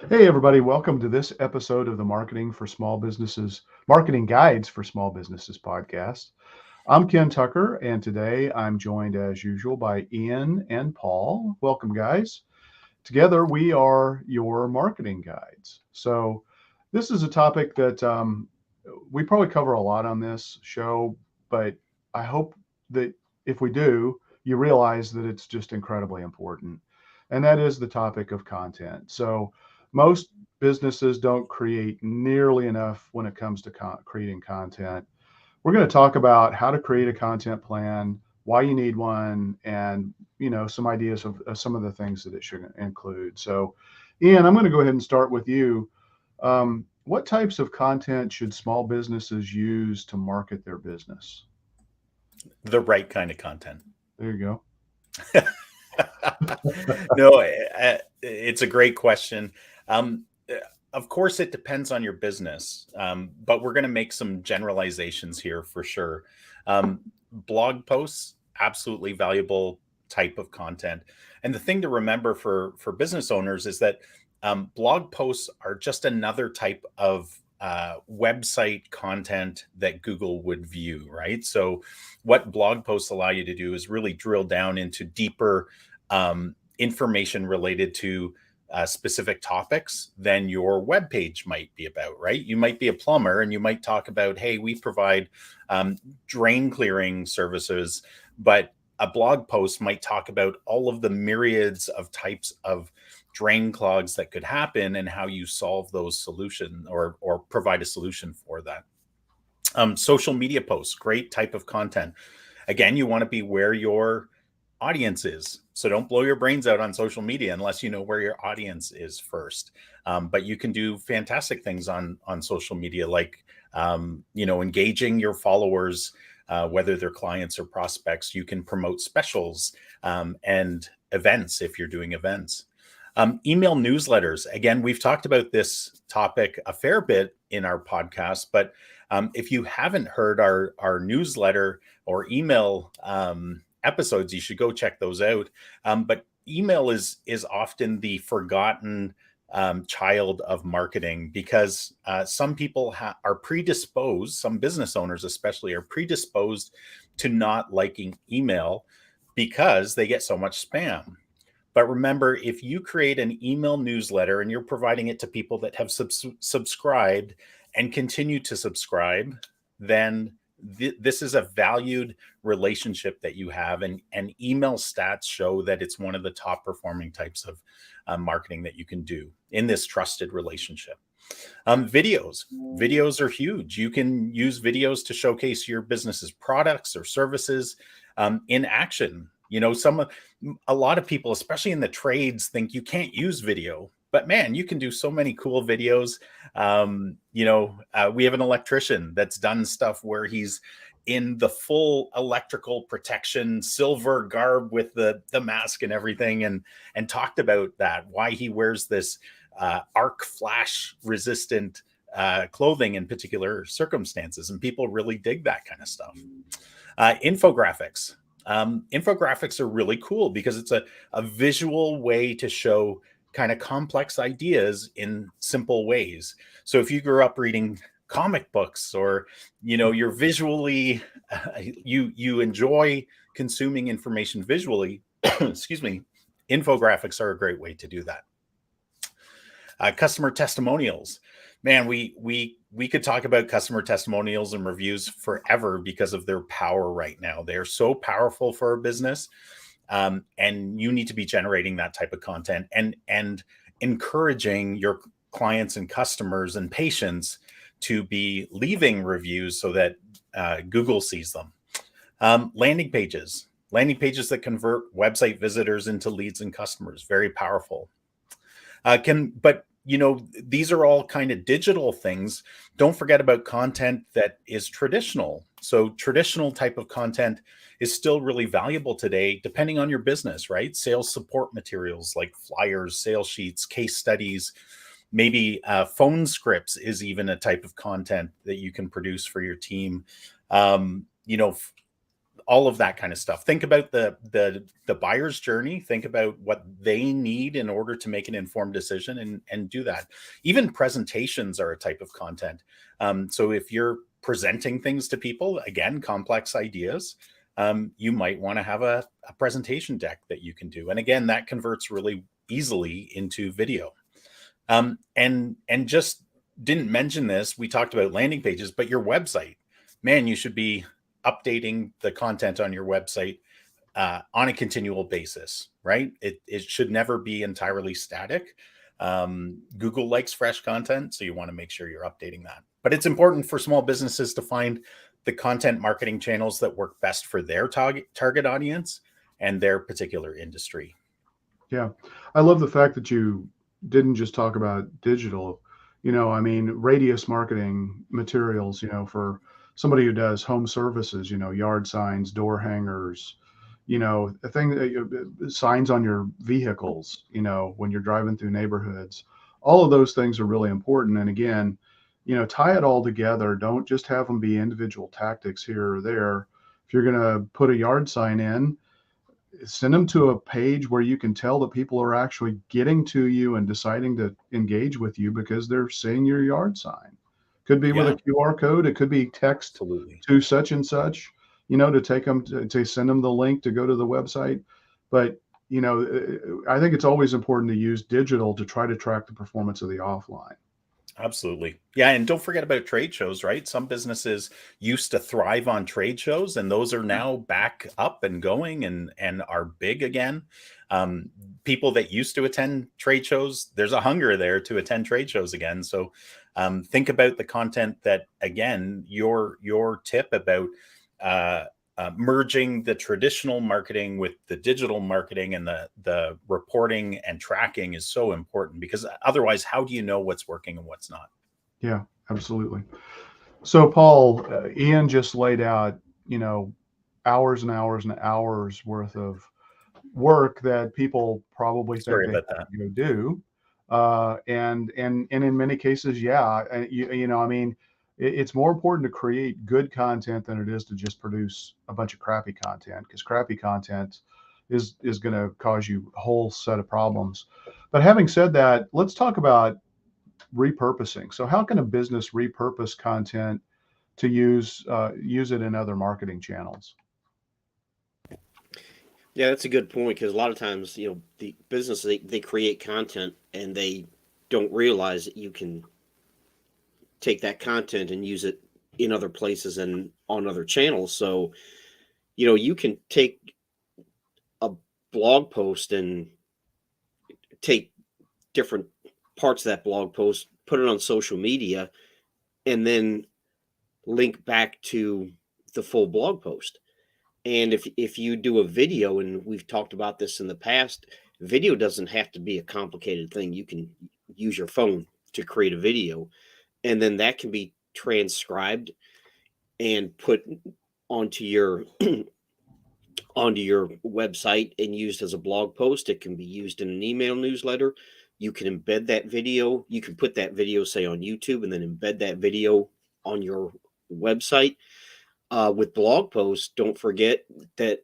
Hey, everybody, welcome to this episode of the Marketing Guides for Small Businesses podcast. I'm Ken Tucker, and today I'm joined as usual by Ian and Paul. Welcome, guys. Together, we are your marketing guides. So, this is a topic that we probably cover a lot on this show, but I hope that if we do, you realize that it's just incredibly important. And that is the topic of content. So, most businesses don't create nearly enough when it comes to creating content. We're going to talk about how to create a content plan, why you need one, and some ideas of some of the things that it should include. So, Ian, I'm going to go ahead and start with you. What types of content should small businesses use to market their business? The right kind of content. There you go. No, it's a great question. Of course, it depends on your business, but we're going to make some generalizations here for sure. Blog posts, absolutely valuable type of content. And the thing to remember for business owners is that blog posts are just another type of website content that Google would view, right? So, what blog posts allow you to do is really drill down into deeper information related to specific topics than your web page might be about, right? You might be a plumber and you might talk about, hey, we provide drain clearing services, but a blog post might talk about all of the myriads of types of drain clogs that could happen and how you solve those solutions or provide a solution for that. Social media posts, great type of content. Again, you want to be where your audience is. So don't blow your brains out on social media unless you know where your audience is first. But you can do fantastic things on social media, like engaging your followers, whether they're clients or prospects. You can promote specials and events if you're doing events. Email newsletters. Again, we've talked about this topic a fair bit in our podcast, but if you haven't heard our newsletter or email episodes, you should go check those out. But email is often the forgotten child of marketing because some people are predisposed, some business owners especially are predisposed to not liking email because they get so much spam. But remember, if you create an email newsletter and you're providing it to people that have subscribed and continue to subscribe, then this is a valued relationship that you have. And email stats show that it's one of the top performing types of marketing that you can do in this trusted relationship. Videos are huge. You can use videos to showcase your business's products or services in action. A lot of people, especially in the trades, think you can't use video, but man, you can do so many cool videos. We have an electrician that's done stuff where he's in the full electrical protection, silver garb with the mask and everything, and talked about that, why he wears this arc flash resistant clothing in particular circumstances. And people really dig that kind of stuff. Infographics. Infographics are really cool because it's a visual way to show kind of complex ideas in simple ways. So if you grew up reading comic books or, you're visually, you enjoy consuming information visually, excuse me, infographics are a great way to do that. Customer testimonials. Man, we could talk about customer testimonials and reviews forever because of their power right now. They're so powerful for a business. And you need to be generating that type of content and encouraging your clients and customers and patients to be leaving reviews so that Google sees them. Landing pages that convert website visitors into leads and customers, very powerful. These are all kind of digital things. Don't forget about content that is traditional. So traditional type of content is still really valuable today, depending on your business, right? Sales support materials like flyers, sales sheets, case studies, maybe phone scripts is even a type of content that you can produce for your team. all of that kind of stuff. Think about the buyer's journey. Think about what they need in order to make an informed decision, and do that. Even presentations are a type of content. So if you're presenting things to people, again, complex ideas, you might want to have a presentation deck that you can do. And again, that converts really easily into video. And just didn't mention this. We talked about landing pages, but your website, man, you should be updating the content on your website on a continual basis, right? It should never be entirely static. Google likes fresh content, so you want to make sure you're updating that. But it's important for small businesses to find the content marketing channels that work best for their target audience and their particular industry. Yeah. I love the fact that you didn't just talk about digital. I mean, radius marketing materials, for somebody who does home services, yard signs, door hangers, a thing, signs on your vehicles, when you're driving through neighborhoods. All of those things are really important. And again, tie it all together. Don't just have them be individual tactics here or there. If you're going to put a yard sign in, send them to a page where you can tell that people are actually getting to you and deciding to engage with you because they're seeing your yard sign. Could be with a QR code. It could be text Absolutely. to such and such, to take them to send them the link to go to the website. But, I think it's always important to use digital to try to track the performance of the offline. Absolutely. Yeah. And don't forget about trade shows, right? Some businesses used to thrive on trade shows, and those are now back up and going and are big again. People that used to attend trade shows, there's a hunger there to attend trade shows again. So think about the content that, again, your tip about merging the traditional marketing with the digital marketing and the reporting and tracking is so important, because otherwise, how do you know what's working and what's not? Yeah, absolutely. So, Paul, Ian just laid out, hours and hours and hours worth of work that people probably think Sorry they about have that. to go do. And in many cases, yeah, I mean, it's more important to create good content than it is to just produce a bunch of crappy content, because crappy content is going to cause you a whole set of problems. But having said that, let's talk about repurposing. So how can a business repurpose content to use it in other marketing channels? Yeah, that's a good point, because a lot of times, the business, they create content and they don't realize that you can take that content and use it in other places and on other channels. So, you can take a blog post and take different parts of that blog post, put it on social media, and then link back to the full blog post. And if you do a video, and we've talked about this in the past, video doesn't have to be a complicated thing. You can use your phone to create a video, and then that can be transcribed and put onto your onto your website and used as a blog post. It can be used in an email newsletter. You can embed that video. You can put that video, say, on YouTube, and then embed that video on your website. With blog posts, don't forget that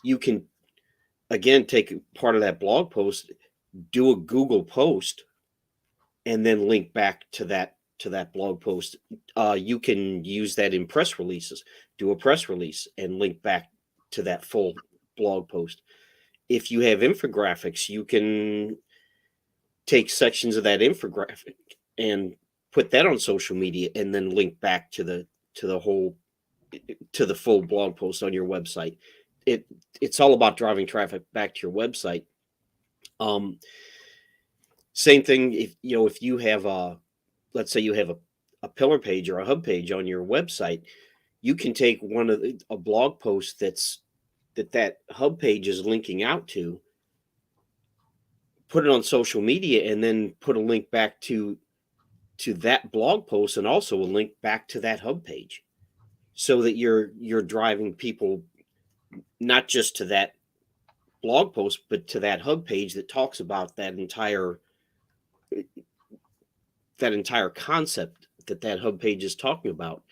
you can, again, take part of that blog post, do a Google post, and then link back to that blog post. You can use that in press releases. Do a press release and link back to that full blog post. If you have infographics, you can take sections of that infographic and put that on social media, and then link back to the full blog post on your website. It's all about driving traffic back to your website. Same thing if you have let's say you have a pillar page or a hub page on your website, you can take one of a blog post that hub page is linking out to, put it on social media, and then put a link back to that blog post, and also a link back to that hub page, so that you're driving people not just to that blog post, but to that hub page that talks about that entire concept that hub page is talking about.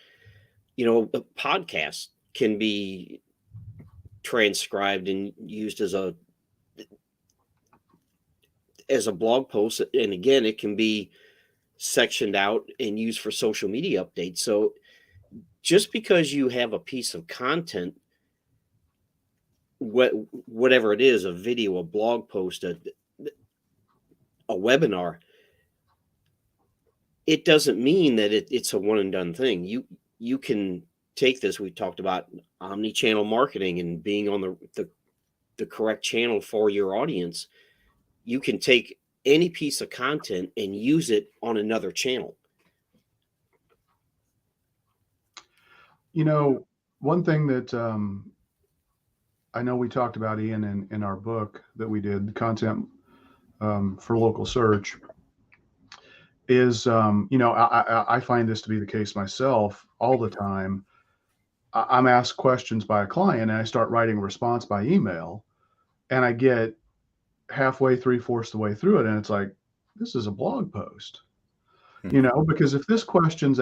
A podcast, can be transcribed and used as a blog post, and again, it can be sectioned out and used for social media updates. So just because you have a piece of content, whatever it is, a video, a blog post, a webinar, it doesn't mean that it's a one and done thing. You can take this. We talked about omni-channel marketing and being on the correct channel for your audience. You can take any piece of content and use it on another channel. You know, one thing that I know we talked about, Ian, in our book that we did, content for local search, is, I find this to be the case myself all the time. I'm asked questions by a client and I start writing a response by email, and I get halfway, 3/4 the way through it, and it's like, this is a blog post. Because if this question's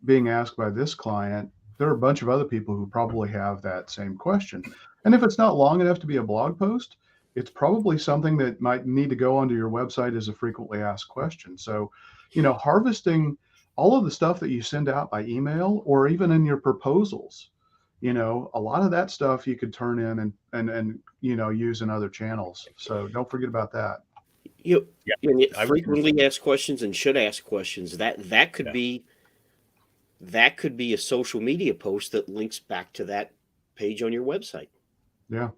being asked by this client, there are a bunch of other people who probably have that same question. And if it's not long enough to be a blog post, it's probably something that might need to go onto your website as a frequently asked question. So, harvesting all of the stuff that you send out by email or even in your proposals, a lot of that stuff you could turn in and use in other channels. So don't forget about that. Frequently asked questions and should ask questions. That could be a social media post that links back to that page on your website. Yeah.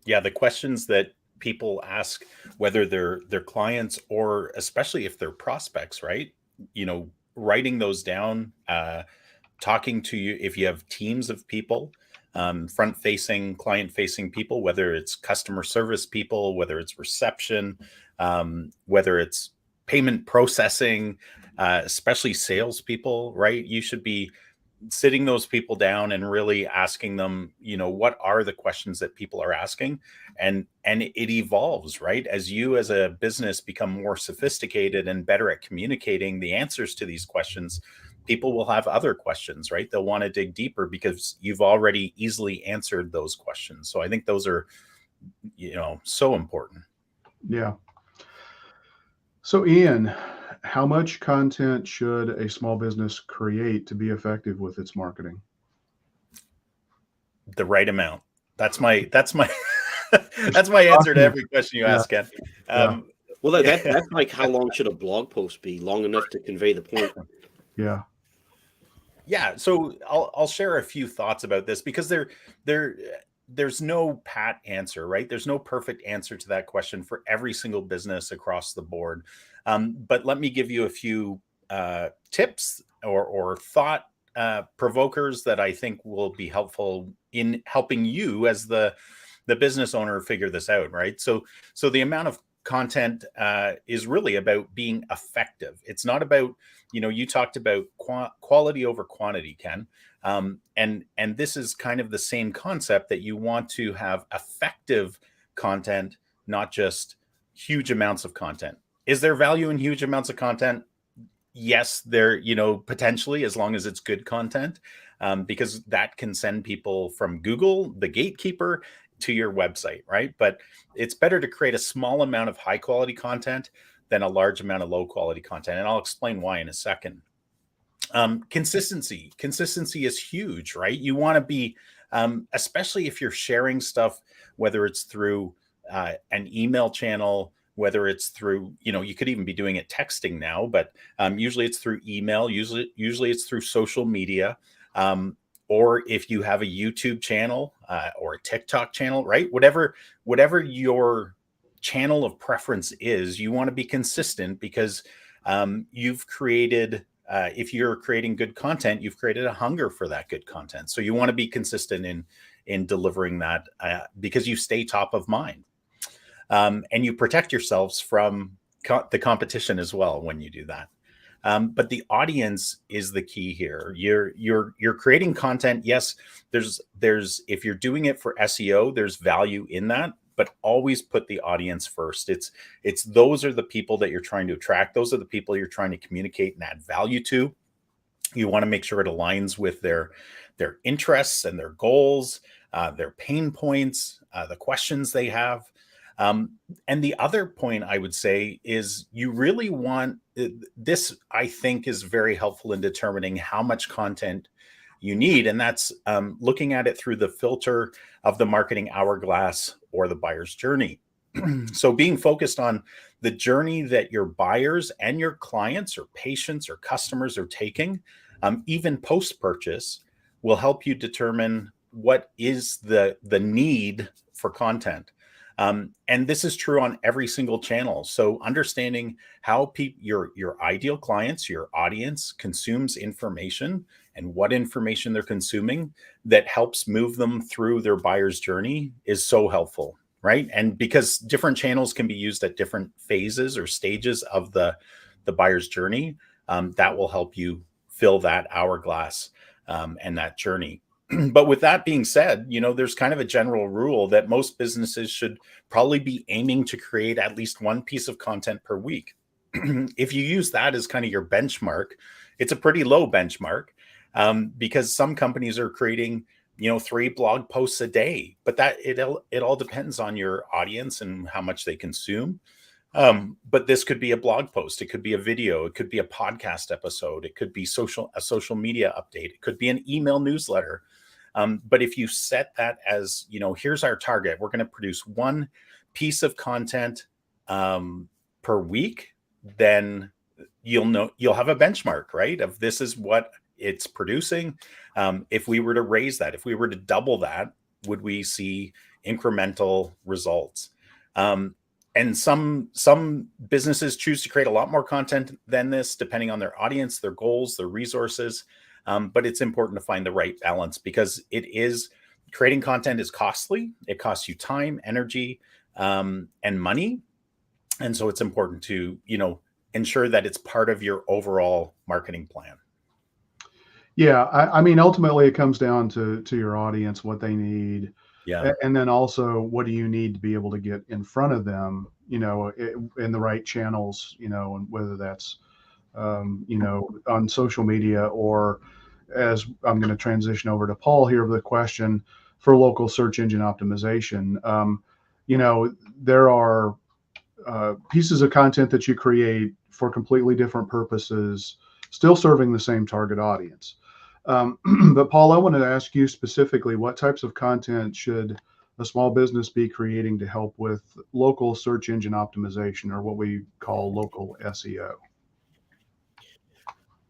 Yeah. The questions that people ask, whether they're clients or especially if they're prospects, right? Writing those down, talking to you, if you have teams of people, front-facing, client-facing people, whether it's customer service people, whether it's reception, whether it's payment processing, especially salespeople, right? You should be sitting those people down and really asking them, what are the questions that people are asking? And it evolves, right? As you as a business become more sophisticated and better at communicating the answers to these questions, people will have other questions, right? They'll want to dig deeper because you've already easily answered those questions. So I think those are, so important. Yeah. So Ian, how much content should a small business create to be effective with its marketing? The right amount. That's my that's my answer to every question you ask, Ken. Well, that's like, how long should a blog post be? Long enough to convey the point. Yeah. Yeah. So I'll share a few thoughts about this because there's no pat answer, right? There's no perfect answer to that question for every single business across the board. But let me give you a few tips or thought provokers that I think will be helpful in helping you as the business owner figure this out, right? So the amount of content is really about being effective. It's not about, you talked about quality over quantity, Ken. And this is kind of the same concept, that you want to have effective content, not just huge amounts of content. Is there value in huge amounts of content? Yes, there, potentially, as long as it's good content, because that can send people from Google, the gatekeeper, to your website, right? But it's better to create a small amount of high quality content than a large amount of low quality content. And I'll explain why in a second. Consistency is huge, right? You want to be, especially if you're sharing stuff, whether it's through an email channel, whether it's through, you could even be doing it texting now, but usually it's through email, usually it's through social media, or if you have a YouTube channel or a TikTok channel, right? Whatever your channel of preference is, you want to be consistent because you've created, if you're creating good content, you've created a hunger for that good content. So you want to be consistent in delivering that because you stay top of mind. And you protect yourselves from the competition as well when you do that. But the audience is the key here. You're creating content. Yes, there's if you're doing it for SEO, there's value in that, but always put the audience first. It's those are the people that you're trying to attract. Those are the people you're trying to communicate and add value to. You want to make sure it aligns with their interests and their goals, their pain points, the questions they have. And the other point I would say is you really want this, I think, is very helpful in determining how much content you need. And that's looking at it through the filter of the marketing hourglass or the buyer's journey. So being focused on the journey that your buyers and your clients or patients or customers are taking, even post purchase, will help you determine what is the need for content. And this is true on every single channel. So understanding how your ideal clients, your audience consumes information and what information they're consuming that helps move them through their buyer's journey is so helpful, right? And because different channels can be used at different phases or stages of the buyer's journey, that will help you fill that hourglass and that journey. But with that being said, there's kind of a general rule that most businesses should probably be aiming to create at least one piece of content per week. If you use that as kind of your benchmark, it's a pretty low benchmark because some companies are creating 3 blog posts a day, but that it all depends on your audience and how much they consume. But this could be a blog post, it could be a video, it could be a podcast episode, it could be a social media update, it could be an email newsletter. But if you set that as, here's our target, we're going to produce one piece of content per week, then you'll have a benchmark, right? Of this is what it's producing. If we were to raise that, if we were to double that, would we see incremental results? And some businesses choose to create a lot more content than this, depending on their audience, their goals, their resources. But it's important to find the right balance because creating content is costly. It costs you time, energy, and money. And so it's important to, ensure that it's part of your overall marketing plan. Yeah. I mean, ultimately it comes down to your audience, what they need. Yeah. And then also, what do you need to be able to get in front of them, in the right channels, and whether that's, on social media or, as I'm going to transition over to Paul here with a question for local search engine optimization. There are pieces of content that you create for completely different purposes, still serving the same target audience. But Paul, I wanted to ask you specifically, what types of content should a small business be creating to help with local search engine optimization, or what we call local SEO?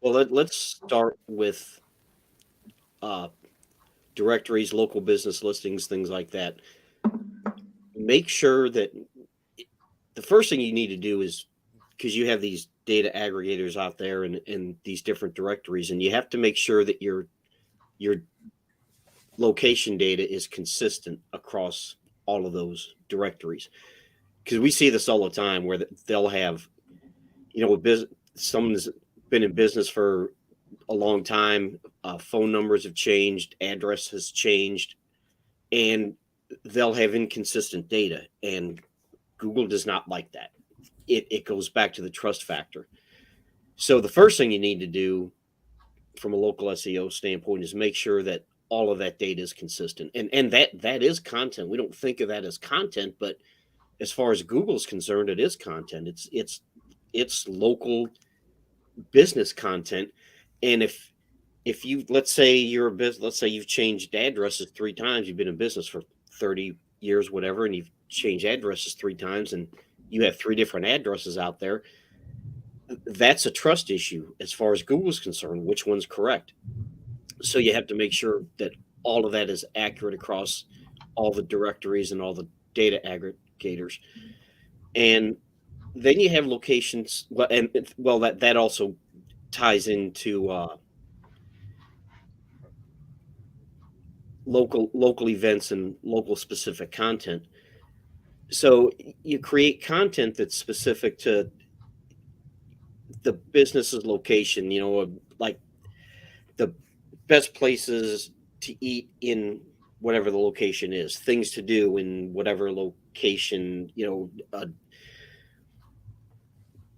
Well, let's start with directories, local business listings, things like that. Make sure that the first thing you need to do is, because you have these data aggregators out there and these different directories, and you have to make sure that your location data is consistent across all of those directories. Because we see this all the time where they'll have, someone's been in business for a long time, phone numbers have changed, address has changed, and they'll have inconsistent data. And Google does not like that. It goes back to the trust factor. So the first thing you need to do from a local SEO standpoint is make sure that all of that data is consistent. And that is content. We don't think of that as content, but as far as Google's concerned, it is content. It's local business content. And if you, let's say you've changed addresses 3 times, you've been in business for 30 years, whatever, and you've changed addresses 3 times and you have 3 different addresses out there, that's a trust issue as far as Google's concerned, which one's correct. So you have to make sure that all of that is accurate across all the directories and all the data aggregators. And then you have locations, that also ties into local events and local specific content. So you create content that's specific to the business's location, like the best places to eat in whatever the location is, things to do in whatever location, a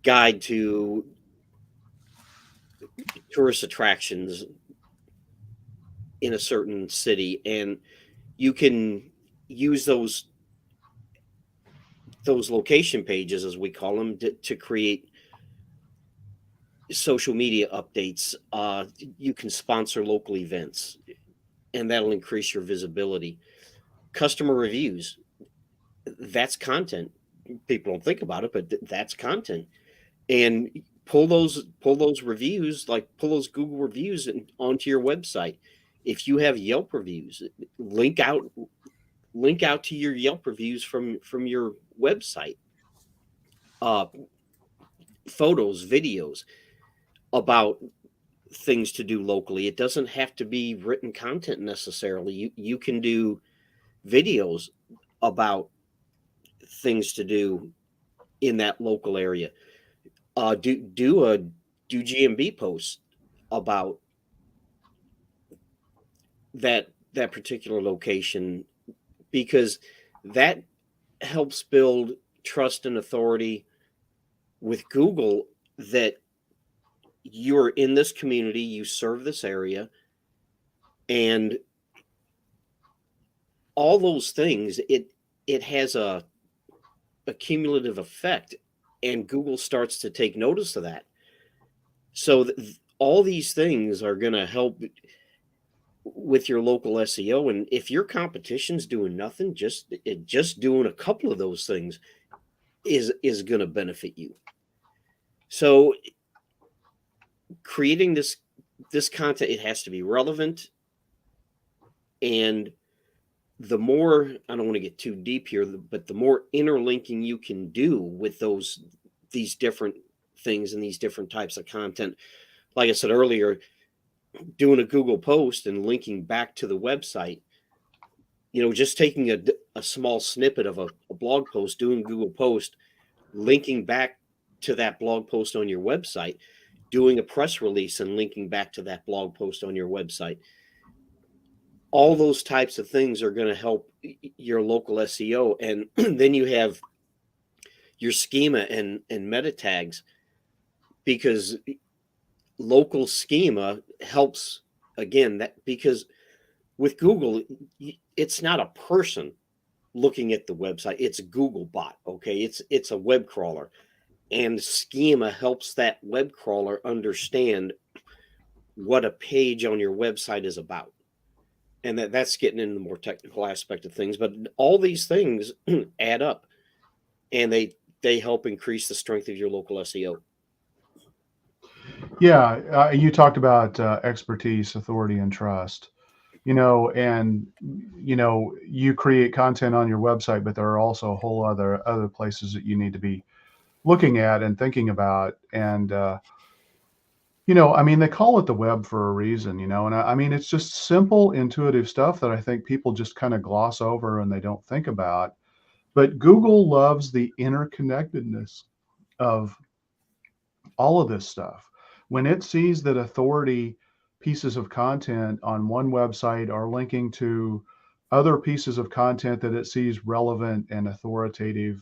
guide to tourist attractions in a certain city, and you can use those location pages, as we call them, to create social media updates. You can sponsor local events, and that'll increase your visibility. Customer reviews, that's content. People don't think about it, but that's content. And pull those reviews, like pull those Google reviews onto your website. If you have Yelp reviews, link out to your Yelp reviews from your website. Photos, videos about things to do locally. It doesn't have to be written content necessarily. You can do videos about things to do in that local area. Do GMB posts about that particular location, because that helps build trust and authority with Google that you're in this community, you serve this area, and all those things. It has a cumulative effect, and Google starts to take notice of that. So all these things are going to help with your local SEO. And if your competition's doing nothing, just doing a couple of those things is going to benefit you. So creating this content, it has to be relevant. And the more, I don't want to get too deep here, but the more interlinking you can do with these different things and these different types of content, like I said earlier, doing a Google post and linking back to the website, just taking a small snippet of a blog post, doing Google post, linking back to that blog post on your website, doing a press release and linking back to that blog post on your website. All those types of things are going to help your local SEO. And then you have your schema and meta tags, because local schema helps, again, that because with Google, it's not a person looking at the website, it's a Google bot. Okay. It's a web crawler, and schema helps that web crawler understand what a page on your website is about. And that's getting into the more technical aspect of things, but all these things add up, and they help increase the strength of your local SEO. Yeah, you talked about expertise, authority, and trust. And you create content on your website, but there are also a whole other places that you need to be looking at and thinking about. And they call it the web for a reason, and it's just simple, intuitive stuff that I think people just kind of gloss over and they don't think about. But Google loves the interconnectedness of all of this stuff. When it sees that authority pieces of content on one website are linking to other pieces of content that it sees relevant and authoritative,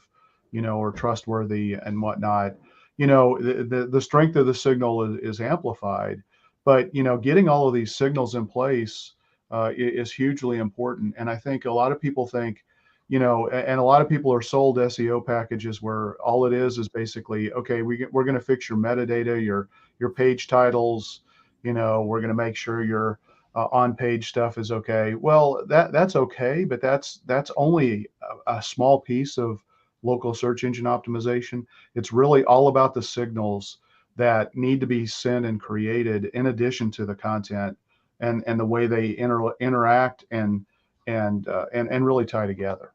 or trustworthy and whatnot, the strength of the signal is amplified. But getting all of these signals in place is hugely important. And I think a lot of people think, and a lot of people are sold SEO packages where all it is basically, okay, we're going to fix your metadata, your page titles, we're going to make sure your on-page stuff is okay. Well, that's okay, but that's only a small piece of local search engine optimization. It's really all about the signals that need to be sent and created in addition to the content and the way they interact and really tie together.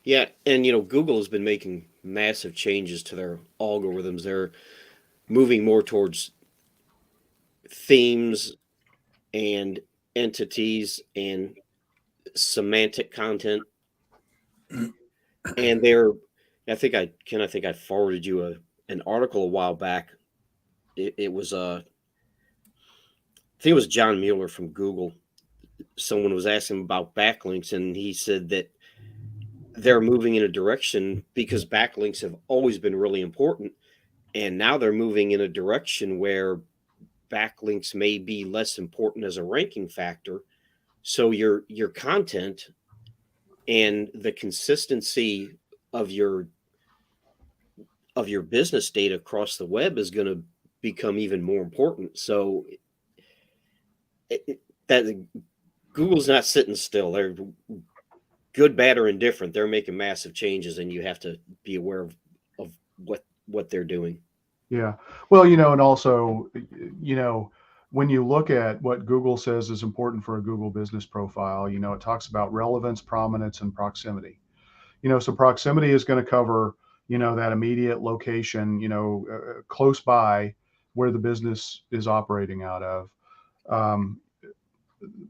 Yeah, and Google has been making massive changes to their algorithms. They're moving more towards themes and entities and semantic content. And I think I forwarded you an article a while back. It was I think it was John Mueller from Google. Someone was asking about backlinks, and he said that they're moving in a direction, because backlinks have always been really important, and now they're moving in a direction where backlinks may be less important as a ranking factor. So your content and the consistency of your business data across the web is going to become even more important. So that Google's not sitting still. They're good, bad, or indifferent. They're making massive changes, and you have to be aware of what they're doing. Yeah. Well, and also, when you look at what Google says is important for a Google business profile, it talks about relevance, prominence, and proximity. So proximity is going to cover, that immediate location, close by where the business is operating out of.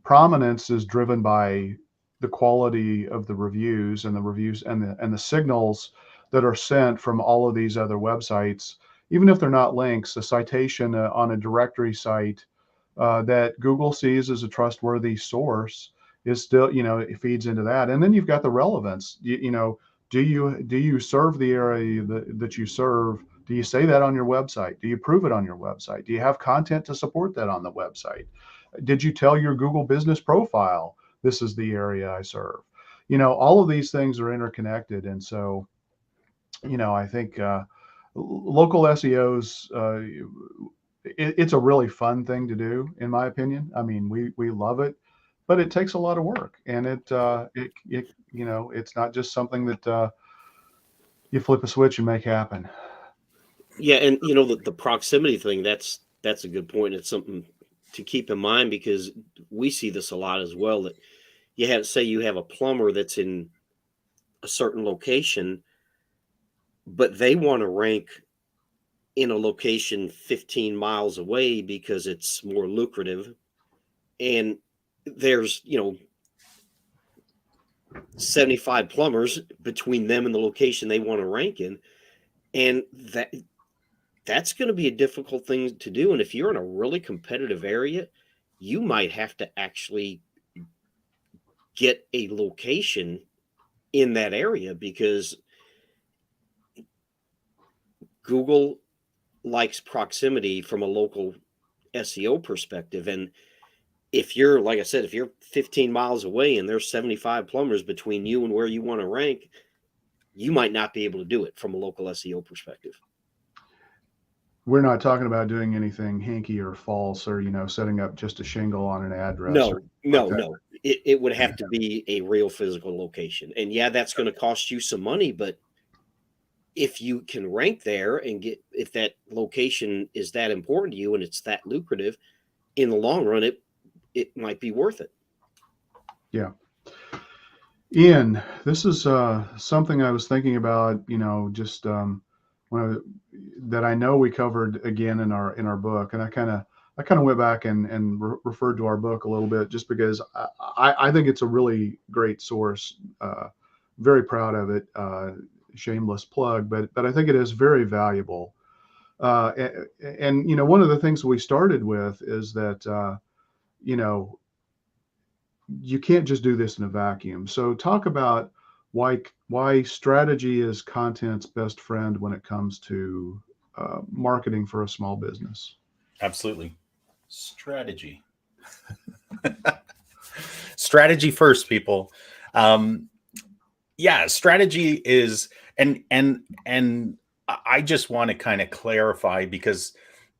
Prominence is driven by the quality of the reviews and the signals that are sent from all of these other websites, even if they're not links. A citation on a directory site that Google sees as a trustworthy source is still, it feeds into that. And then you've got the relevance. Do you serve the area that you serve? Do you say that on your website? Do you prove it on your website? Do you have content to support that on the website? Did you tell your Google business profile, this is the area I serve? All of these things are interconnected. And so, I think local SEOs, it's a really fun thing to do, in my opinion. I mean, we love it, but it takes a lot of work, and it's not just something that you flip a switch and make happen. Yeah, and the proximity thing, that's a good point. It's something to keep in mind, because we see this a lot as well, that you have a plumber that's in a certain location, but they want to rank in a location 15 miles away because it's more lucrative. And there's, 75 plumbers between them and the location they want to rank in. And that's going to be a difficult thing to do. And if you're in a really competitive area, you might have to actually get a location in that area, because Google likes proximity from a local SEO perspective. And if you're, like I said, if you're 15 miles away and there's 75 plumbers between you and where you want to rank, you might not be able to do it from a local SEO perspective. We're not talking about doing anything hinky or false, or setting up just a shingle on an address. No. It would have to be a real physical location. And yeah, that's going to cost you some money, but if you can rank there and if that location is that important to you and it's that lucrative, in the long run, it might be worth it. Yeah. Ian, this is something I was thinking about, just that I know we covered again in our book, and I kind of went back and referred to our book a little bit, just because I think it's a really great source. Very proud of it. Shameless plug, but I think it is very valuable. And one of the things we started with is that you can't just do this in a vacuum. So talk about why strategy is content's best friend when it comes to marketing for a small business. Absolutely. Strategy. Strategy first, people. Strategy is, and I just want to kind of clarify, because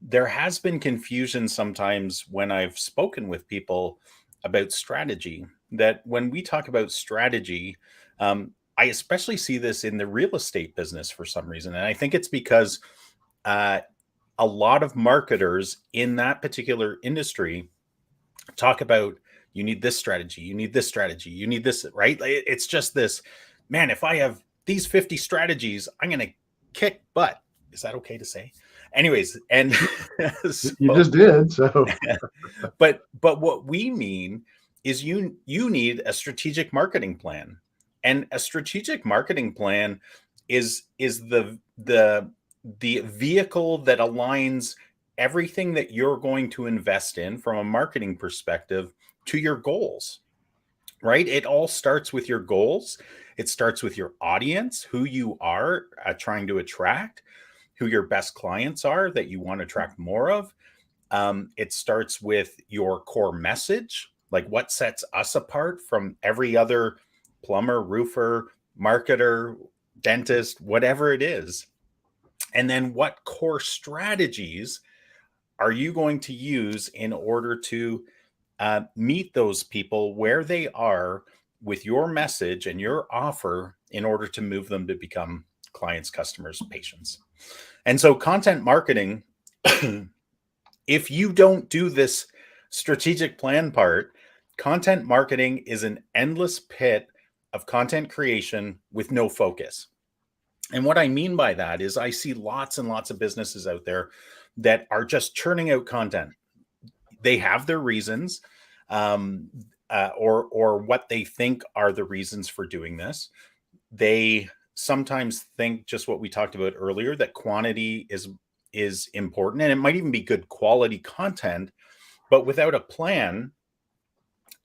there has been confusion sometimes when I've spoken with people about strategy, that when we talk about strategy, I especially see this in the real estate business for some reason. And I think it's because a lot of marketers in that particular industry talk about, you need this strategy, you need this strategy, you need this, right? It's just this, man, if I have these 50 strategies, I'm going to kick butt. Is that okay to say? Anyways, and so, you just did. So, but what we mean is you need a strategic marketing plan, and a strategic marketing plan is the vehicle that aligns everything that you're going to invest in from a marketing perspective to your goals, right? It all starts with your goals. It starts with your audience, who you are trying to attract, who your best clients are that you want to attract more of. It starts with your core message, like what sets us apart from every other plumber, roofer, marketer, dentist, whatever it is. And then what core strategies are you going to use in order to meet those people where they are with your message and your offer in order to move them to become clients, customers, patients? And so, content marketing, if you don't do this strategic plan part, content marketing is an endless pit of content creation with no focus. And what I mean by that is I see lots and lots of businesses out there that are just churning out content. They have their reasons, or what they think are the reasons for doing this. They sometimes think just what we talked about earlier, that quantity is important, and it might even be good quality content, but without a plan,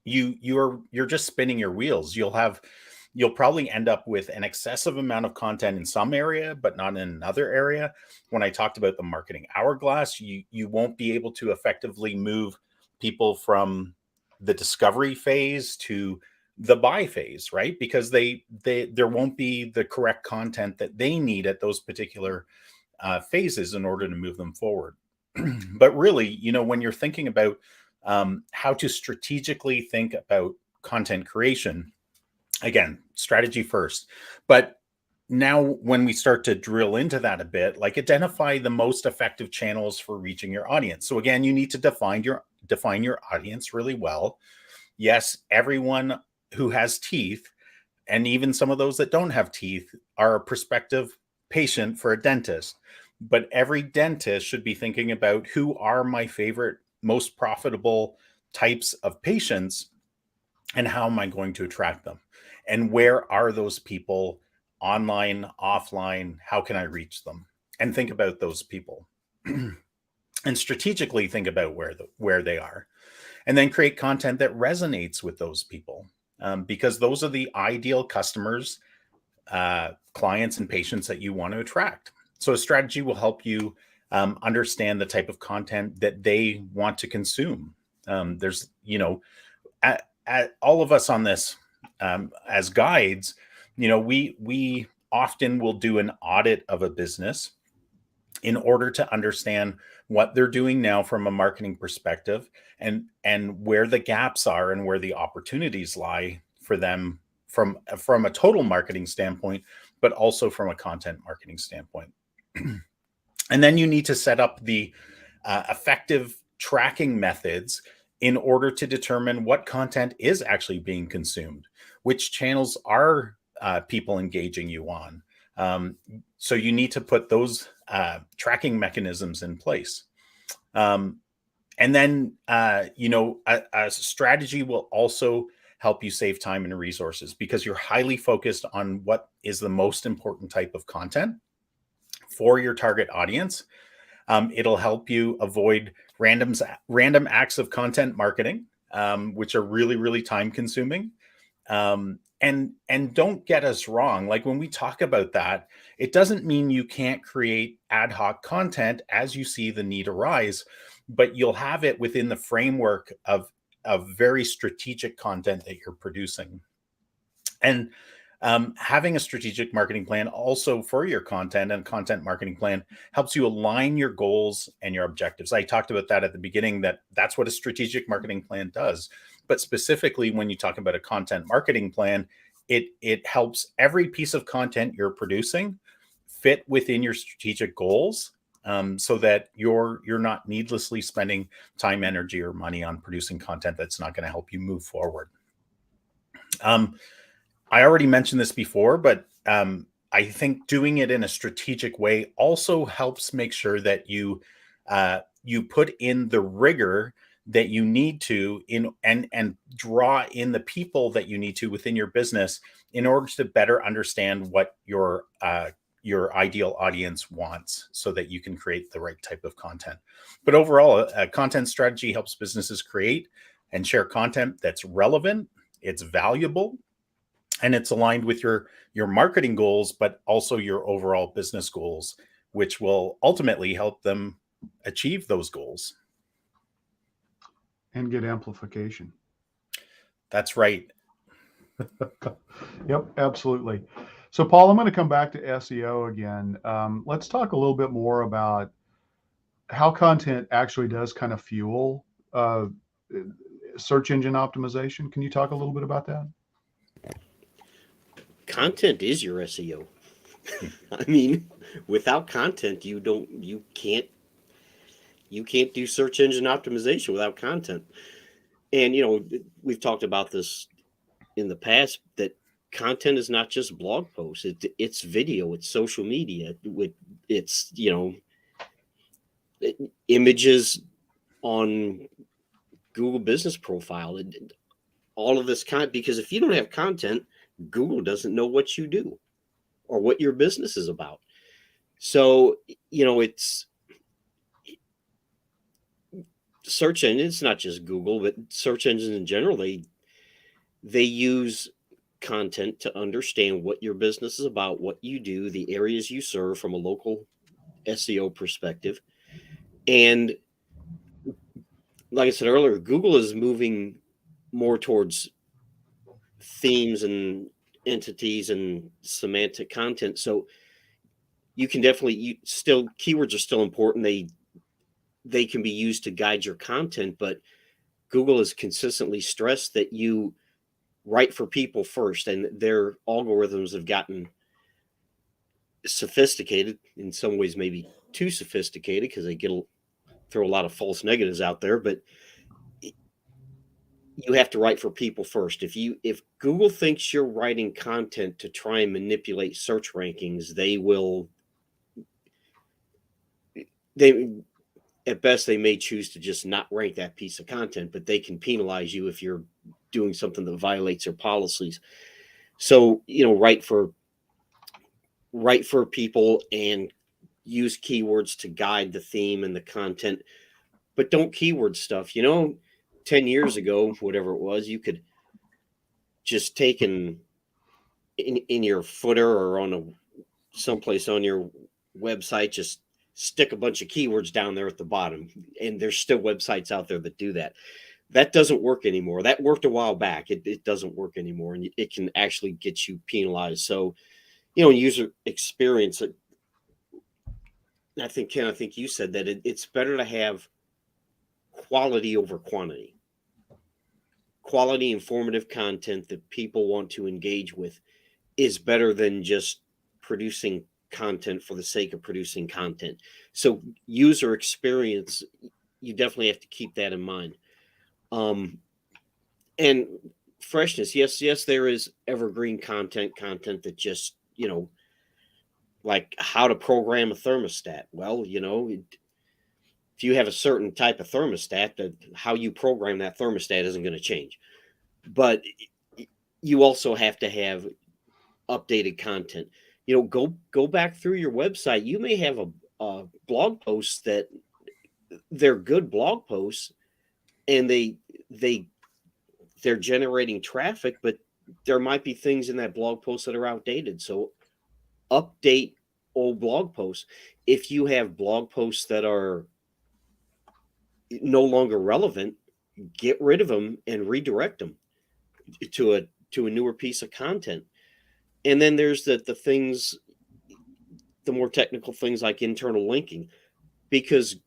you're just spinning your wheels. You'll probably end up with an excessive amount of content in some area, but not in another area. When I talked about the marketing hourglass, you won't be able to effectively move people from the discovery phase to the buy phase, right? Because there won't be the correct content that they need at those particular phases in order to move them forward. But really, when you're thinking about how to strategically think about content creation, again, strategy first. But now when we start to drill into that a bit, like identify the most effective channels for reaching your audience. So again, you need to define your audience really well. Yes, everyone who has teeth, and even some of those that don't have teeth, are a prospective patient for a dentist. But every dentist should be thinking about who are my favorite, most profitable types of patients, and how am I going to attract them? And where are those people, online, offline? How can I reach them? And think about those people and strategically think about where they are, and then create content that resonates with those people, because those are the ideal customers, clients, and patients that you want to attract. So a strategy will help you understand the type of content that they want to consume. There's, all of us on this, as guides, we often will do an audit of a business in order to understand what they're doing now from a marketing perspective, and where the gaps are and where the opportunities lie for them from a total marketing standpoint, but also from a content marketing standpoint. And then you need to set up the effective tracking methods in order to determine what content is actually being consumed, which channels are people engaging you on. So you need to put those tracking mechanisms in place. And then, a strategy will also help you save time and resources, because you're highly focused on what is the most important type of content for your target audience. It'll help you avoid random acts of content marketing, which are really, really time consuming. And don't get us wrong. Like, when we talk about that, it doesn't mean you can't create ad hoc content as you see the need arise, but you'll have it within the framework of very strategic content that you're producing. And having a strategic marketing plan also for your content, and content marketing plan, helps you align your goals and your objectives. I talked about that at the beginning, that's what a strategic marketing plan does. But specifically, when you talk about a content marketing plan, it helps every piece of content you're producing fit within your strategic goals, so that you're not needlessly spending time, energy, or money on producing content that's not going to help you move forward. I already mentioned this before, but I think doing it in a strategic way also helps make sure that you put in the rigor that you need to and draw in the people that you need to within your business in order to better understand what your ideal audience wants, so that you can create the right type of content. But overall, a content strategy helps businesses create and share content that's relevant, it's valuable, and it's aligned with your marketing goals, but also your overall business goals, which will ultimately help them achieve those goals. and get amplification. That's right. Yep, absolutely. So, Paul, I'm going to come back to SEO again. Let's talk a little bit more about how content actually does kind of fuel search engine optimization. Can you talk a little bit about that? Content is your SEO. I mean, without content, you can't do search engine optimization without content. And we've talked about this in the past, that content is not just blog posts. It's video, it's social media, it's images on Google Business Profile, all of this because if you don't have content, Google doesn't know what you do or what your business is about. So, it's search engines, not just Google, but search engines in general, they use content to understand what your business is about, what you do, the areas you serve from a local SEO perspective. And like I said earlier, Google is moving more towards themes and entities and semantic content. So you can definitely keywords are still important. They can be used to guide your content, but Google has consistently stressed that you write for people first, and their algorithms have gotten sophisticated, in some ways maybe too sophisticated, because they throw a lot of false negatives out there. But you have to write for people first. If Google thinks you're writing content to try and manipulate search rankings, at best they may choose to just not rank that piece of content, but they can penalize you if you're doing something that violates their policies. So, write for people and use keywords to guide the theme and the content, but don't keyword stuff. 10 years ago, whatever it was, you could just take in your footer or on someplace on your website, just stick a bunch of keywords down there at the bottom. And there's still websites out there that do that. That doesn't work anymore. That worked a while back. It doesn't work anymore, and it can actually get you penalized. So, user experience, I think, Ken, you said that it's better to have quality over quantity. Quality, informative content that people want to engage with is better than just producing content for the sake of producing content. So user experience, you definitely have to keep that in mind. And freshness, yes, there is evergreen content that just, like how to program a thermostat. Well, if you have a certain type of thermostat, that how you program that thermostat isn't going to change. But you also have to have updated content. Go back through your website. You may have a blog post that they're good blog posts, and they're generating traffic, but there might be things in that blog post that are outdated. So update old blog posts. If you have blog posts that are no longer relevant, get rid of them and redirect them to a newer piece of content. And then there's the things, the more technical things like internal linking, because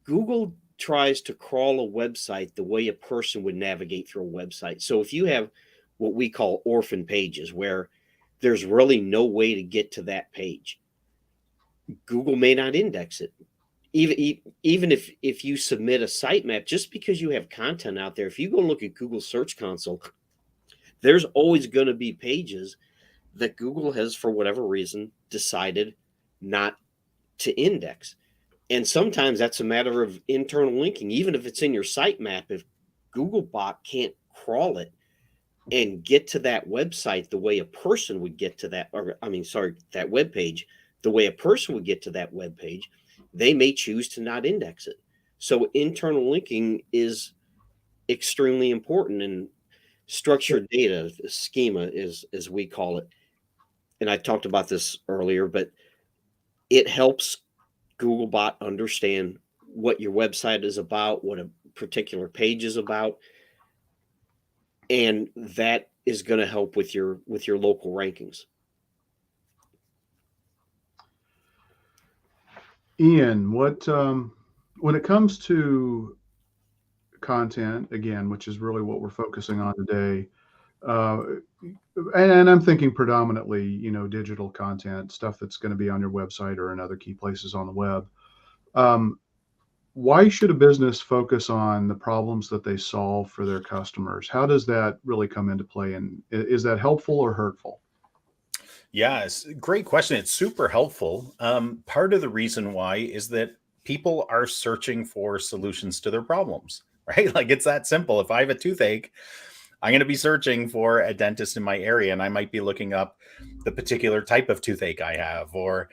Google tries to crawl a website the way a person would navigate through a website. So if you have what we call orphan pages, where there's really no way to get to that page, Google may not index it. Even if you submit a sitemap, just because you have content out there, if you go look at Google Search Console, there's always going to be pages that Google has, for whatever reason, decided not to index. And sometimes that's a matter of internal linking. Even if it's in your sitemap, if Googlebot can't crawl it and get to that website the way a person would get to that web page, the way a person would get to that web page, they may choose to not index it. So internal linking is extremely important, and structured data, schema is, as we call it. And I talked about this earlier, but it helps Googlebot understand what your website is about, what particular page is about, and that is going to help with your local rankings. Ian, what when it comes to content, again, which is really what we're focusing on today, uh, and I'm thinking predominantly, digital content, stuff that's going to be on your website or in other key places on the web. Um, why should a business focus on the problems that they solve for their customers? How does that really come into play? And is that helpful or hurtful? Yeah, it's a great question. It's super helpful. Part of the reason why is that people are searching for solutions to their problems, right? Like it's that simple. If I have a toothache, I'm going to be searching for a dentist in my area, and I might be looking up the particular type of toothache I have, or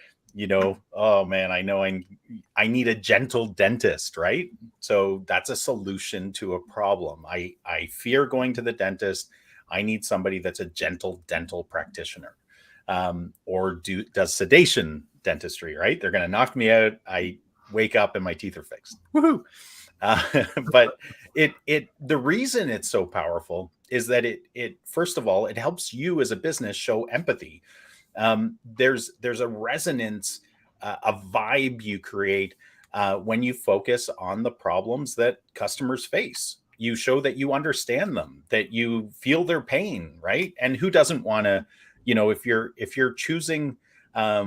oh man, I need a gentle dentist, right? So that's a solution to a problem. I fear going to the dentist. I need somebody that's a gentle dental practitioner, or does sedation dentistry, right? They're going to knock me out. I wake up and my teeth are fixed. Woohoo! Uh, but the reason it's so powerful is that it first of all, it helps you as a business show empathy. There's a resonance, a vibe you create when you focus on the problems that customers face. You show that you understand them, that you feel their pain, right? And who doesn't want to, if you're choosing a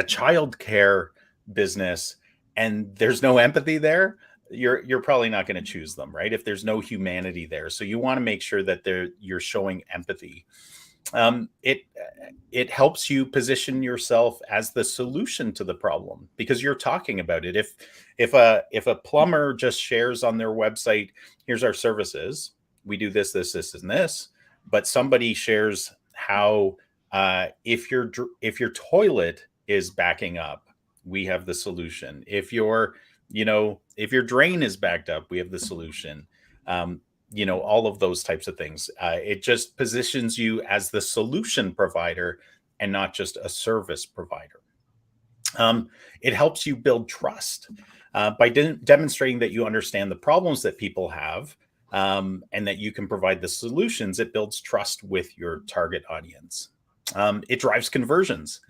childcare business and there's no empathy there, you're probably not going to choose them, right? If there's no humanity there. So you want to make sure that you're showing empathy. It helps you position yourself as the solution to the problem because you're talking about it. If a plumber just shares on their website, here's our services, we do this, and this, but somebody shares how if your toilet is backing up, we have the solution. If your drain is backed up, we have the solution. All of those types of things. It just positions you as the solution provider and not just a service provider. It helps you build trust by demonstrating that you understand the problems that people have, and that you can provide the solutions. It builds trust with your target audience. It drives conversions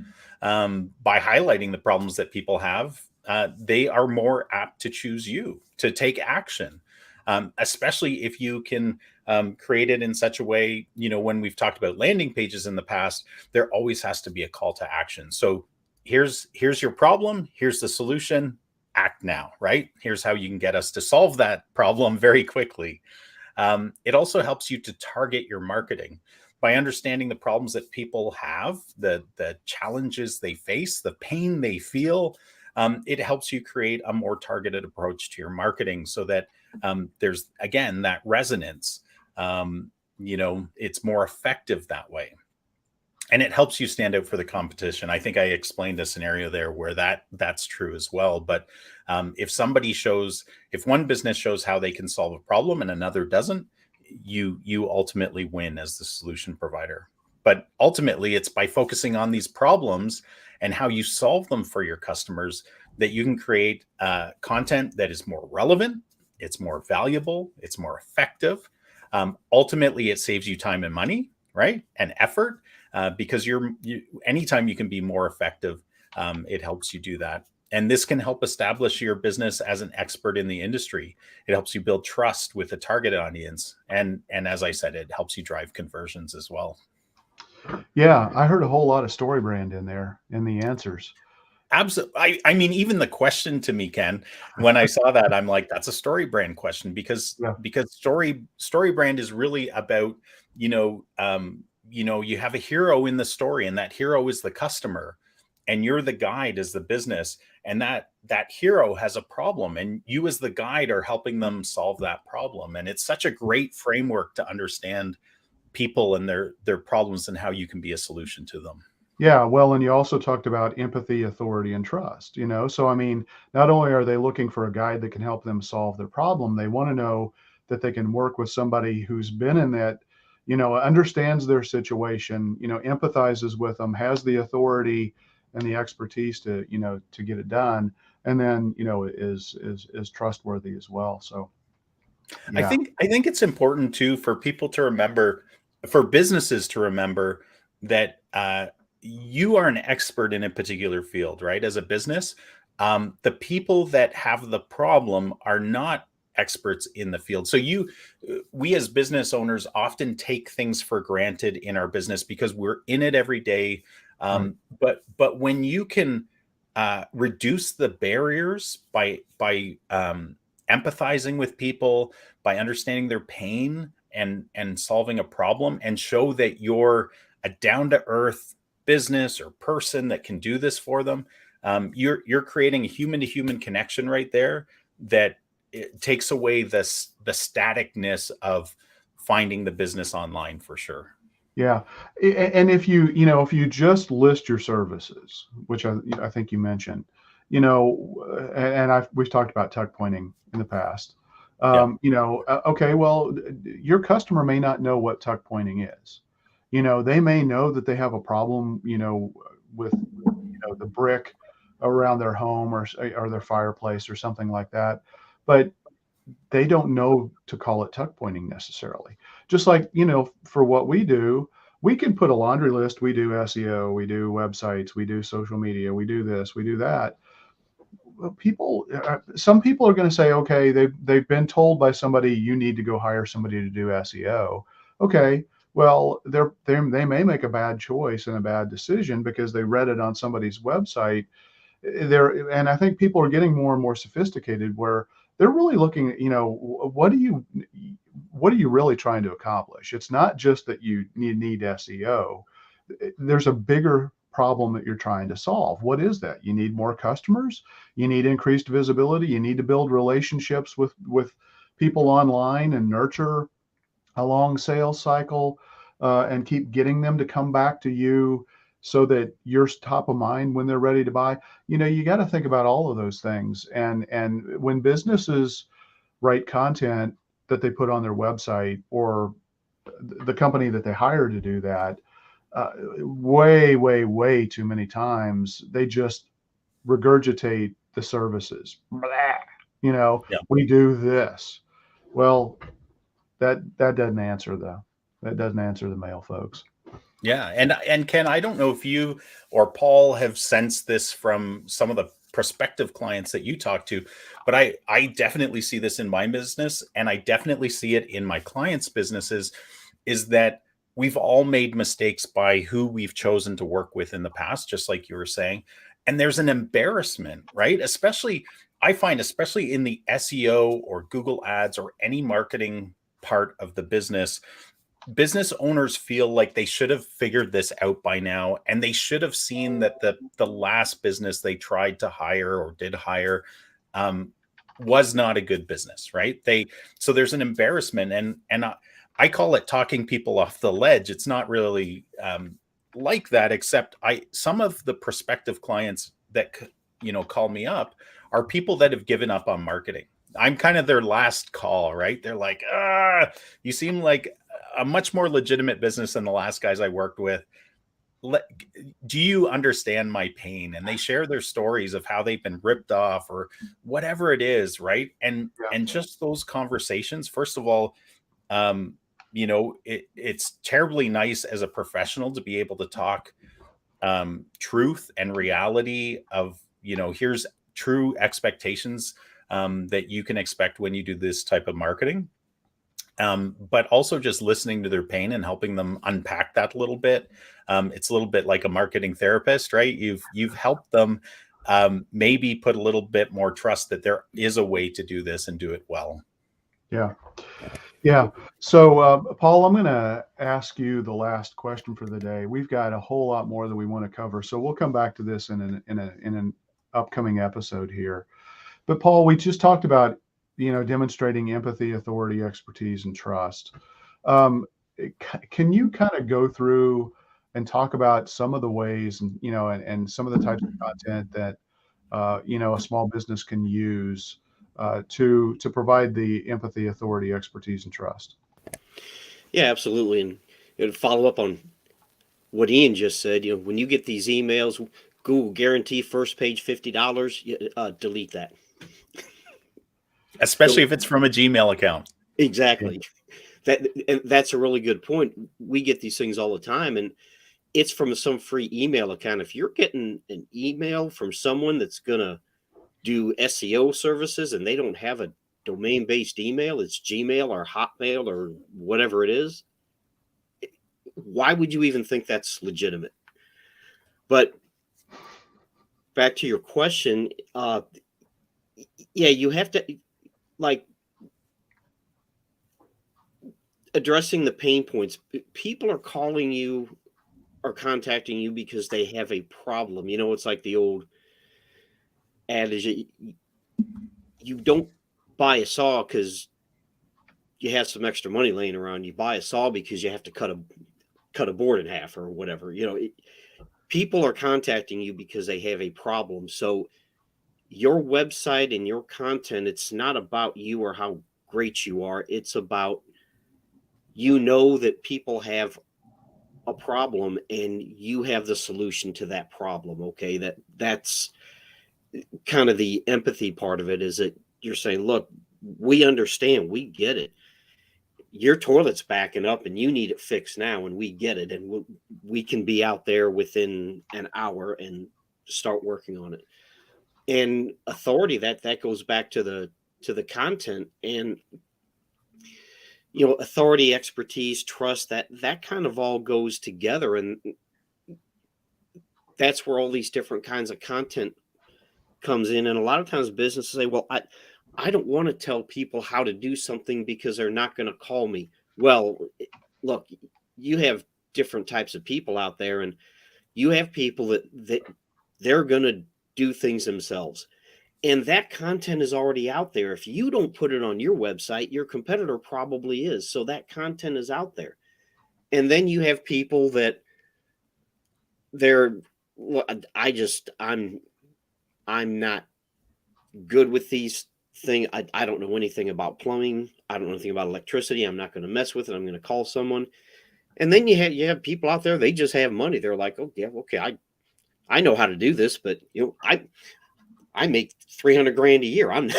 by highlighting the problems that people have. They are more apt to choose you, to take action. Especially if you can create it in such a way, when we've talked about landing pages in the past, there always has to be a call to action. So here's your problem. Here's the solution. Act now, right? Here's how you can get us to solve that problem very quickly. It also helps you to target your marketing by understanding the problems that people have, the challenges they face, the pain they feel. It helps you create a more targeted approach to your marketing so that there's, again, that resonance. It's more effective that way. And it helps you stand out for the competition. I think I explained a scenario there where that's true as well. But if one business shows how they can solve a problem and another doesn't, you ultimately win as the solution provider. But ultimately, it's by focusing on these problems and how you solve them for your customers that you can create content that is more relevant, it's more valuable, it's more effective. Ultimately, it saves you time and money, right? And effort, because anytime you can be more effective, it helps you do that. And this can help establish your business as an expert in the industry. It helps you build trust with a target audience. And as I said, it helps you drive conversions as well. Yeah, I heard a whole lot of story brand in there in the answers. Absolutely. I mean, even the question to me, Ken, when I saw that, I'm like, that's a story brand question because story brand is really about, you have a hero in the story, and that hero is the customer, and you're the guide as the business, and that hero has a problem, and you as the guide are helping them solve that problem. And it's such a great framework to understand people and their problems and how you can be a solution to them. Yeah, well, and you also talked about empathy, authority, and trust, So, I mean, not only are they looking for a guide that can help them solve their problem, they want to know that they can work with somebody who's been in that, understands their situation, empathizes with them, has the authority and the expertise to, to get it done, and then, is trustworthy as well. So, I yeah. think it's important too for people to remember, for businesses to remember that you are an expert in a particular field, right? As a business, the people that have the problem are not experts in the field. So we as business owners often take things for granted in our business because we're in it every day. Right. But when you can reduce the barriers by empathizing with people, by understanding their pain and solving a problem, and show that you're a down to earth business or person that can do this for them, you're creating a human to human connection right there that it takes away the staticness of finding the business online for sure. Yeah. And if you just list your services, which I think you mentioned, and we've talked about tuck pointing in the past. Yeah. Okay, well, your customer may not know what tuck pointing is. They may know that they have a problem, with, the brick around their home or their fireplace or something like that. But they don't know to call it tuck pointing necessarily. Just like, for what we do, we can put a laundry list. We do SEO, we do websites, we do social media, we do this, we do that. Well, some people are going to say, okay, they've been told by somebody, you need to go hire somebody to do SEO. Okay, well, they may make a bad choice and a bad decision because they read it on somebody's website. And I think people are getting more and more sophisticated where they're really looking at, what are you really trying to accomplish? It's not just that you need SEO. There's a bigger problem that you're trying to solve. What is that? You need more customers. You need increased visibility. You need to build relationships with people online and nurture a long sales cycle, and keep getting them to come back to you so that you're top of mind when they're ready to buy. You got to think about all of those things. And when businesses write content that they put on their website, or the company that they hire to do that, way too many times they just regurgitate the services. Blah. Yeah. We do this. Well, that doesn't answer the mail, folks. Yeah. And Ken, I don't know if you or Paul have sensed this from some of the prospective clients that you talk to, but I definitely see this in my business, and I definitely see it in my clients' businesses, is that we've all made mistakes by who we've chosen to work with in the past, just like you were saying. And there's an embarrassment, right? I find, especially in the SEO or Google Ads or any marketing part of the business owners feel like they should have figured this out by now, and they should have seen that the last business they tried to hire or did hire was not a good business, right? So there's an embarrassment, and I call it talking people off the ledge. It's not really like that, except some of the prospective clients that call me up are people that have given up on marketing. I'm kind of their last call, right? They're like, you seem like a much more legitimate business than the last guys I worked with. Do you understand my pain? And they share their stories of how they've been ripped off or whatever it is, right? And just those conversations, first of all, it's terribly nice as a professional to be able to talk truth and reality of, here's true expectations that you can expect when you do this type of marketing. But also just listening to their pain and helping them unpack that a little bit. It's a little bit like a marketing therapist, right? You've helped them maybe put a little bit more trust that there is a way to do this and do it well. Yeah. So, Paul, I'm going to ask you the last question for the day. We've got a whole lot more that we want to cover, so we'll come back to this in an upcoming episode here. But Paul, we just talked about demonstrating empathy, authority, expertise, and trust. Can you kind of go through and talk about some of the ways and some of the types of content that a small business can use to provide the empathy, authority, expertise, and trust? Yeah, absolutely. And follow up on what Ian just said, when you get these emails, Google guarantee first page $50. Delete that. Especially if it's from a Gmail account. Exactly. That's a really good point. We get these things all the time, and it's from some free email account. If you're getting an email from someone that's gonna do SEO services and they don't have a domain-based email, it's Gmail or Hotmail or whatever it is, why would you even think that's legitimate? But back to your question, you have to, like, addressing the pain points. People are calling you or contacting you because they have a problem. It's like the old adage, you don't buy a saw because you have some extra money laying around. You buy a saw because you have to cut a board in half or whatever. People are contacting you because they have a problem. So your website and your content, it's not about you or how great you are. It's about, that people have a problem and you have the solution to that problem. Okay. That's kind of the empathy part of it, is that you're saying, look, we understand, we get it. Your toilet's backing up and you need it fixed now, and we get it. And we can be out there within an hour and start working on it. And authority, that goes back to the content, and authority, expertise, trust, that kind of all goes together. And that's where all these different kinds of content comes in. And a lot of times businesses say, well, I don't want to tell people how to do something because they're not going to call me. Well, look, you have different types of people out there, and you have people that they're going to do things themselves. And that content is already out there. If you don't put it on your website, your competitor probably is. So that content is out there. And then you have people that I'm not good with these things. I don't know anything about plumbing. I don't know anything about electricity. I'm not going to mess with it. I'm going to call someone. And then you have people out there, they just have money. They're like, oh yeah, okay, I know how to do this, but I make $300,000 a year. I'm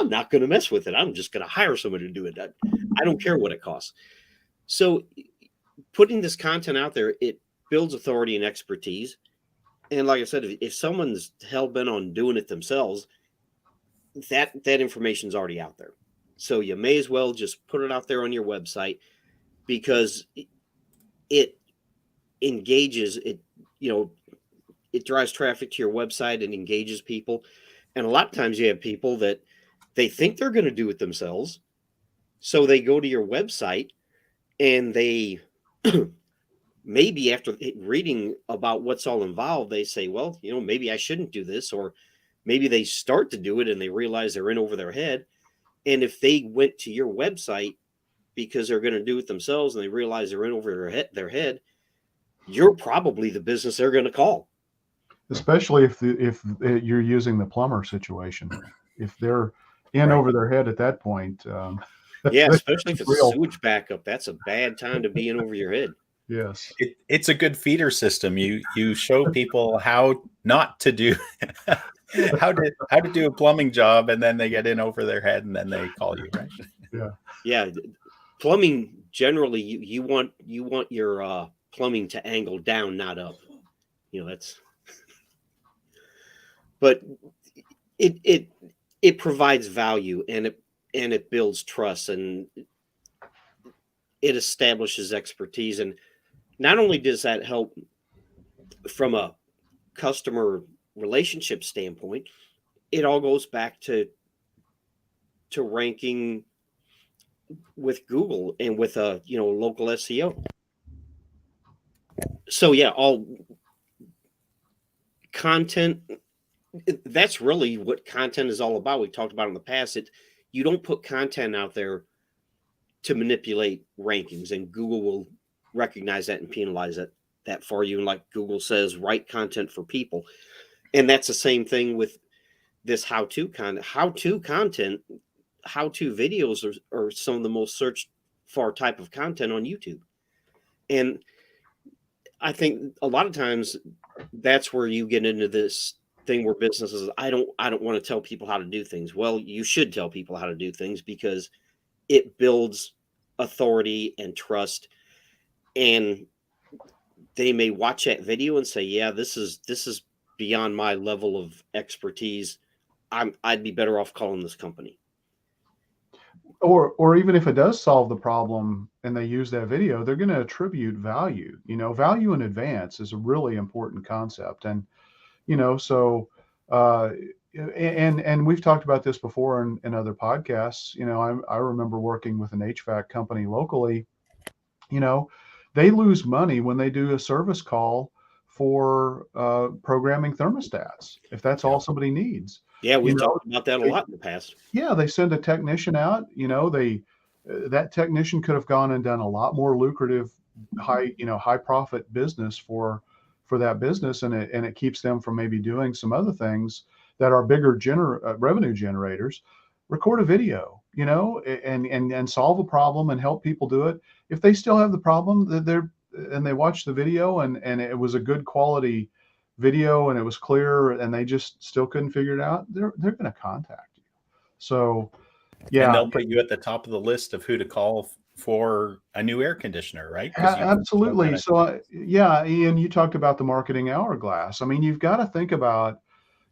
not going to mess with it. I'm just going to hire someone to do it. I don't care what it costs. So putting this content out there, it builds authority and expertise. And like I said, if someone's hell-bent on doing it themselves, that information is already out there. So you may as well just put it out there on your website, because it engages it. It drives traffic to your website and engages people. And a lot of times you have people that they think they're going to do it themselves. So they go to your website and they maybe after reading about what's all involved, they say, well, maybe I shouldn't do this. Or maybe they start to do it and they realize they're in over their head. And if they went to your website because they're going to do it themselves and they realize they're in over their head, you're probably the business they're going to call. Especially if you're using the plumber situation. If they're in over their head at that point. Yeah, especially if it's a sewage backup. That's a bad time to be in over your head. Yes. It's a good feeder system. You show people how not to do how to do a plumbing job, and then they get in over their head and then they call you, right? Yeah. Yeah. Plumbing, generally you want your plumbing to angle down, not up. That's but it provides value, and it builds trust, and it establishes expertise. And not only does that help from a customer relationship standpoint, it all goes back to ranking with Google and with a local SEO. So yeah, all content, that's really what content is all about. We talked about in the past. You don't put content out there to manipulate rankings, and Google will recognize that and penalize that for you. And like Google says, write content for people. And that's the same thing with this how-to content. How-to videos are some of the most searched for type of content on YouTube. And I think a lot of times that's where you get into this thing where businesses, I don't want to tell people how to do things. Well, you should tell people how to do things because it builds authority and trust. And they may watch that video and say, yeah, this is beyond my level of expertise. I'd be better off calling this company. Or even if it does solve the problem and they use that video, they're going to attribute value. Value in advance is a really important concept. And, so, and we've talked about this before in other podcasts. I remember working with an HVAC company locally. They lose money when they do a service call for programming thermostats, if that's all somebody needs. Yeah, we've talked about that a lot in the past. Yeah, they send a technician out. That technician could have gone and done a lot more lucrative, high profit business for that business, and it keeps them from maybe doing some other things that are bigger revenue generators. Record a video, and solve a problem and help people do it. If they still have the problem, and they watch the video and it was a good quality video and it was clear and they just still couldn't figure it out, they're going to contact you. So, yeah. And they'll put you at the top of the list of who to call for a new air conditioner, right? Absolutely. So, yeah, Ian, you talked about the marketing hourglass. I mean, you've got to think about,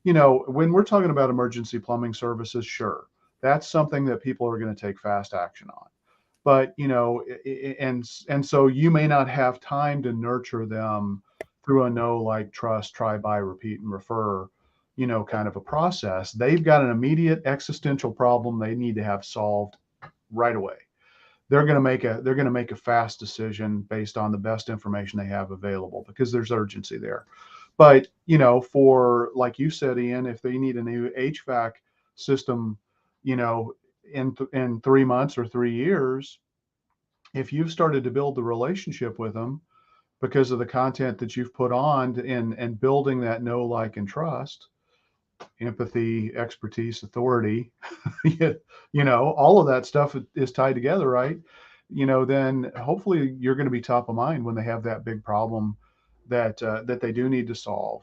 when we're talking about emergency plumbing services, sure, that's something that people are going to take fast action on. But, and so you may not have time to nurture them through a know, like, trust, try, buy, repeat, and refer, kind of a process. They've got an immediate existential problem they need to have solved right away. They're going to make a fast decision based on the best information they have available because there's urgency there. But, for, like you said, Ian, if they need a new HVAC system, in 3 months or 3 years, if you've started to build the relationship with them because of the content that you've put on and building that know, like, and trust, empathy, expertise, authority, all of that stuff is tied together, right? Then hopefully you're going to be top of mind when they have that big problem that they do need to solve,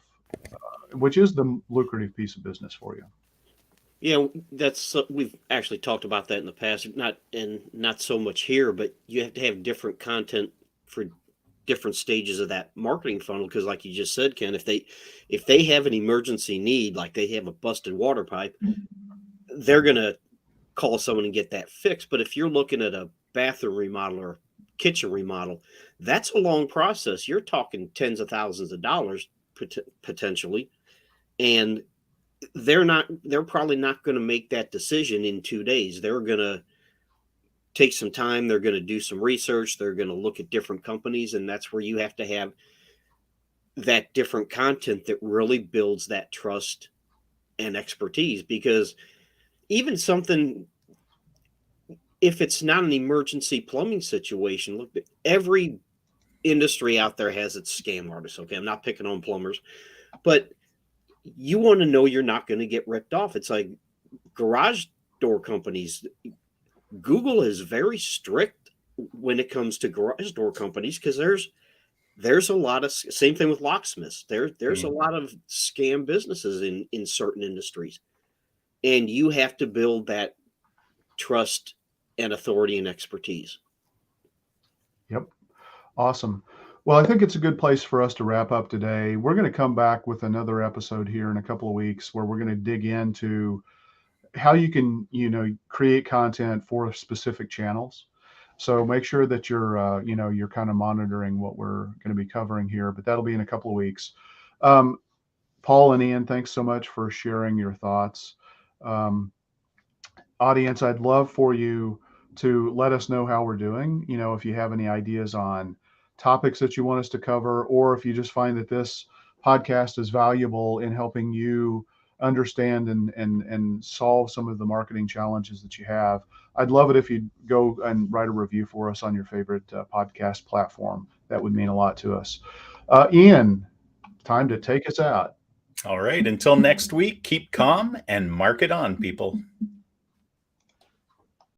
which is the lucrative piece of business for you. Yeah, we've actually talked about that in the past, not so much here, but you have to have different content for different stages of that marketing funnel. Because like you just said, Ken, if they have an emergency need, like they have a busted water pipe, they're going to call someone and get that fixed. But if you're looking at a bathroom remodel or kitchen remodel, that's a long process. You're talking tens of thousands of dollars potentially. And they're probably not going to make that decision in 2 days. They're going to take some time. They're going to do some research. They're going to look at different companies. And that's where you have to have that different content that really builds that trust and expertise. Because even something, if it's not an emergency plumbing situation, look, every industry out there has its scam artists. Okay, I'm not picking on plumbers, but you want to know you're not going to get ripped off. It's like garage door companies. Google is very strict when it comes to garage door companies because there's a lot of, same thing with locksmiths. There's a lot of scam businesses in certain industries, and you have to build that trust and authority and expertise. Yep. Awesome. Well, I think it's a good place for us to wrap up today. We're going to come back with another episode here in a couple of weeks where we're going to dig into how you can, create content for specific channels. So make sure that you're kind of monitoring what we're going to be covering here, but that'll be in a couple of weeks. Paul and Ian, thanks so much for sharing your thoughts. Audience, I'd love for you to let us know how we're doing. If you have any ideas on topics that you want us to cover, or if you just find that this podcast is valuable in helping you understand and solve some of the marketing challenges that you have, I'd love it if you'd go and write a review for us on your favorite podcast platform. That would mean a lot to us. Ian, time to take us out. All right. Until next week, keep calm and market on, people.